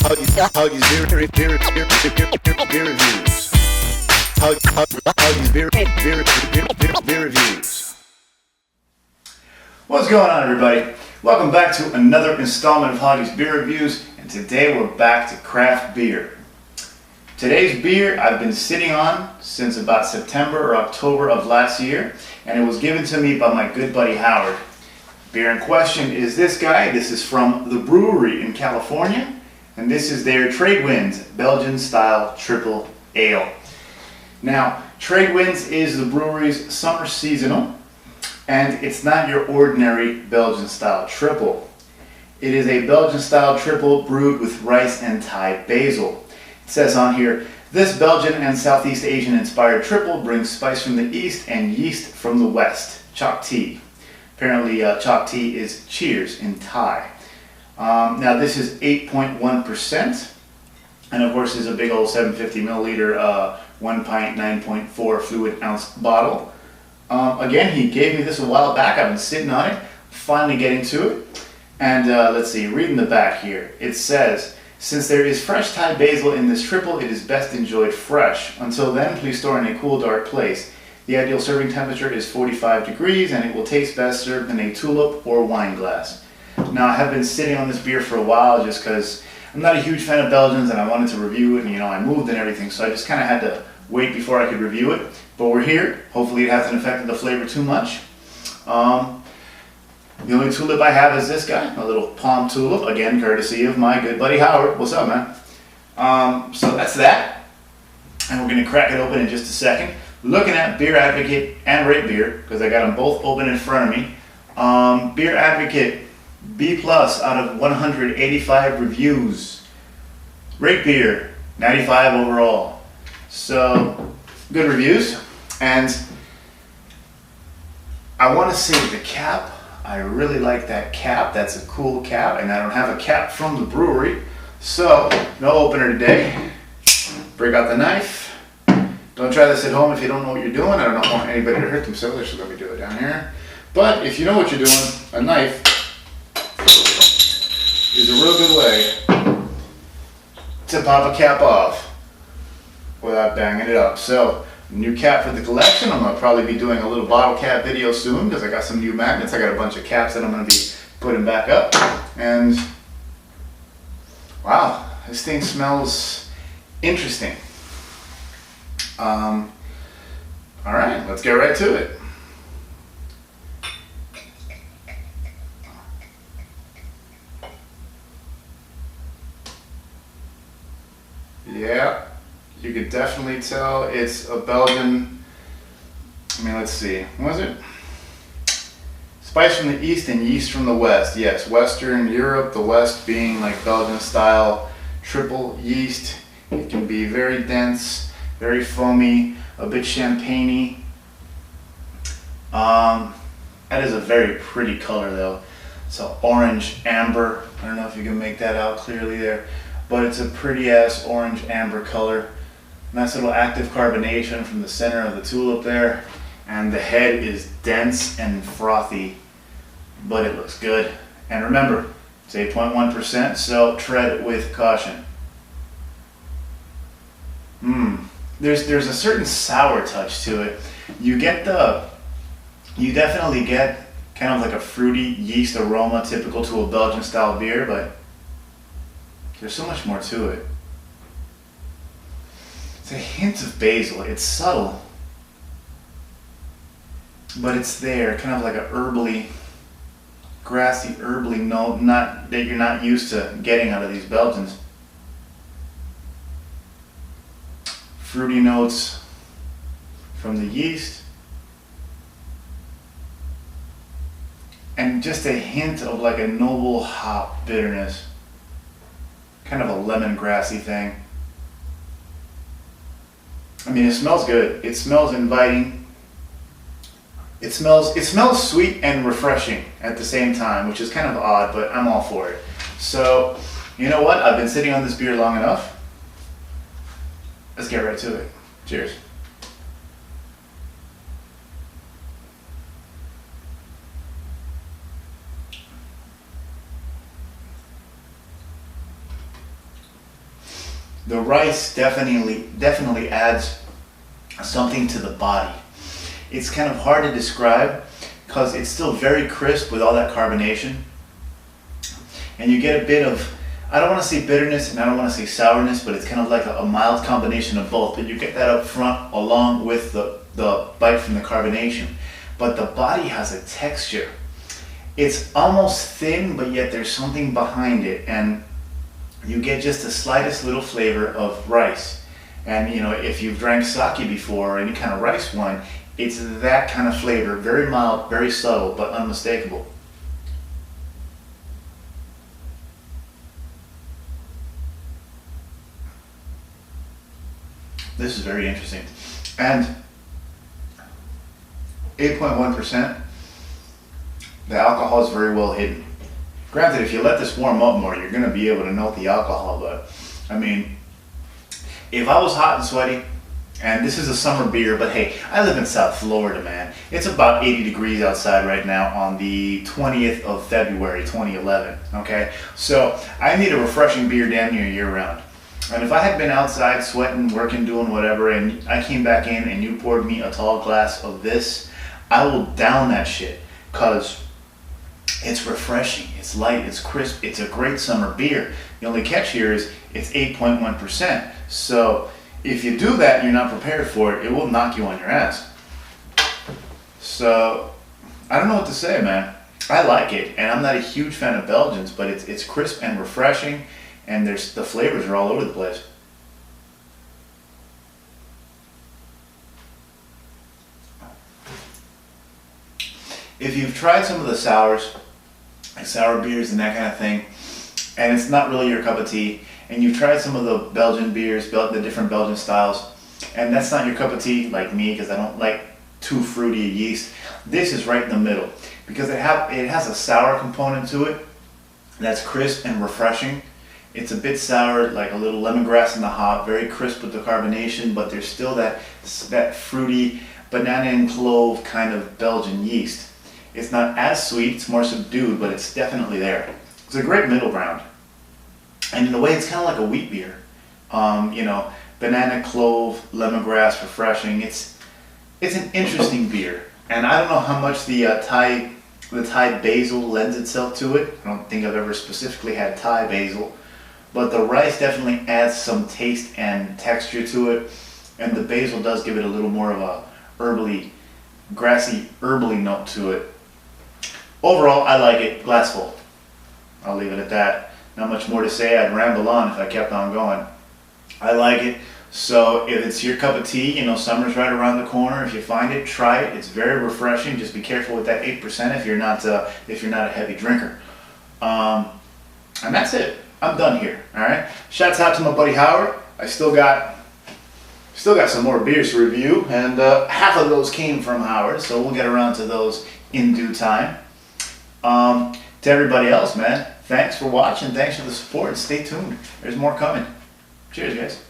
Hoggie's beer reviews. Hoggie's beer reviews. What's going on, everybody? Welcome back to another installment of Hoggie's Beer Reviews, and today we're back to craft beer. Today's beer I've been sitting on since about September or October of last year, and it was given to me by my good buddy Howard. Beer in question is this guy. This is from the Bruery in California, and this is their Trade Winds Belgian style triple ale. Now, Trade Winds is the brewery's summer seasonal, and it's not your ordinary Belgian style triple. It is a Belgian style triple brewed with rice and Thai basil. It says on here, this Belgian and Southeast Asian inspired triple brings spice from the east and yeast from the west. Chok tea. Apparently chok tea is cheers in Thai. Now this is 8.1%, and of course is a big old 750 milliliter 1 pint 9.4 fluid ounce bottle. Again, he gave me this a while back. I've been sitting on it, finally getting to it. And let's see, reading the back here, it says, since there is fresh Thai basil in this triple, it is best enjoyed fresh. Until then, please store in a cool, dark place. The ideal serving temperature is 45 degrees, and it will taste best served in a tulip or wine glass. Now, I have been sitting on this beer for a while just because I'm not a huge fan of Belgians, and I wanted to review it, and I moved and everything, so I just kind of had to wait before I could review it. But we're here. Hopefully it hasn't affected the flavor too much. The only tulip I have is this guy, a little palm tulip, again courtesy of my good buddy Howard. What's up, man? So that's that, and we're going to crack it open in just a second. Looking at Beer Advocate and Rate Beer, because I got them both open in front of me. Beer Advocate, B+ out of 185 reviews. Rate Beer, 95 overall. So, good reviews. And I want to say the cap, I really like that cap. That's a cool cap, and I don't have a cap from the brewery. So, no opener today. Break out the knife. Don't try this at home if you don't know what you're doing. I don't want anybody to hurt themselves. That's what we do it down here. But if you know what you're doing, a knife is a real good way to pop a cap off without banging it up. So, new cap for the collection. I'm going to probably be doing a little bottle cap video soon because I got some new magnets. I got a bunch of caps that I'm going to be putting back up. And wow, this thing smells interesting. All right, let's get right to it. Yeah, you could definitely tell it's a Belgian. I mean, let's see. What was it? Spice from the east and yeast from the west. Yes, Western Europe, the west being like Belgian style triple yeast. It can be very dense, very foamy, a bit champagne-y. That is a very pretty color though. So orange amber. I don't know if you can make that out clearly there, but it's a pretty ass orange amber color. Nice little active carbonation from the center of the tulip there, and the head is dense and frothy, but it looks good. And remember, it's 8.1%, so tread with caution. There's a certain sour touch to it. You definitely get kind of like a fruity yeast aroma typical to a Belgian style beer, but there's so much more to it. It's a hint of basil. It's subtle, but it's there, kind of like a herbally, grassy, herbally note, not that you're not used to getting out of these Belgians. Fruity notes from the yeast, and just a hint of like a noble hop bitterness, kind of a lemongrassy thing. I mean, it smells good. It smells inviting. It smells sweet and refreshing at the same time, which is kind of odd, but I'm all for it. So, you know what? I've been sitting on this beer long enough. Let's get right to it. Cheers. The rice definitely adds something to the body. It's kind of hard to describe because it's still very crisp with all that carbonation. And you get a bit of, I don't want to say bitterness and I don't want to say sourness, but it's kind of like a mild combination of both. But you get that up front along with the bite from the carbonation. But the body has a texture. It's almost thin, but yet there's something behind it. And you get just the slightest little flavor of rice. And you know, if you've drank sake before or any kind of rice wine, it's that kind of flavor, very mild, very subtle, but unmistakable. This is very interesting. And 8.1%, the alcohol is very well hidden. Granted, if you let this warm up more, you're going to be able to note the alcohol, but I mean, if I was hot and sweaty, and this is a summer beer, but hey, I live in South Florida, man. It's about 80 degrees outside right now on the 20th of February, 2011, okay? So I need a refreshing beer damn near year round. And if I had been outside sweating, working, doing whatever, and I came back in and you poured me a tall glass of this, I will down that shit, because it's refreshing, it's light, it's crisp, it's a great summer beer. The only catch here is it's 8.1%. So if you do that and you're not prepared for it, it will knock you on your ass. So I don't know what to say, man. I like it, and I'm not a huge fan of Belgians, but it's crisp and refreshing, and the flavors are all over the place. If you've tried some of the sours, like sour beers and that kind of thing, and it's not really your cup of tea, and you've tried some of the Belgian beers, the different Belgian styles, and that's not your cup of tea, like me, because I don't like too fruity a yeast, this is right in the middle, because it has a sour component to it that's crisp and refreshing. It's a bit sour, like a little lemongrass in the hop, very crisp with the carbonation, but there's still that fruity banana and clove kind of Belgian yeast. It's not as sweet, it's more subdued, but it's definitely there. It's a great middle ground. And in a way, it's kind of like a wheat beer. You know, banana, clove, lemongrass, refreshing. It's an interesting beer. And I don't know how much the Thai basil lends itself to it. I don't think I've ever specifically had Thai basil. But the rice definitely adds some taste and texture to it. And the basil does give it a little more of a herbally, grassy, herbally note to it. Overall, I like it. Glass full. I'll leave it at that. Not much more to say. I'd ramble on if I kept on going. I like it. So if it's your cup of tea, you know, summer's right around the corner. If you find it, try it. It's very refreshing. Just be careful with that 8% if you're not a heavy drinker. And that's it. I'm done here. All right. Shouts out to my buddy Howard. I still got some more beers to review, and half of those came from Howard, so we'll get around to those in due time. To everybody else, man, thanks for watching. Thanks for the support. Stay tuned. There's more coming. Cheers, guys.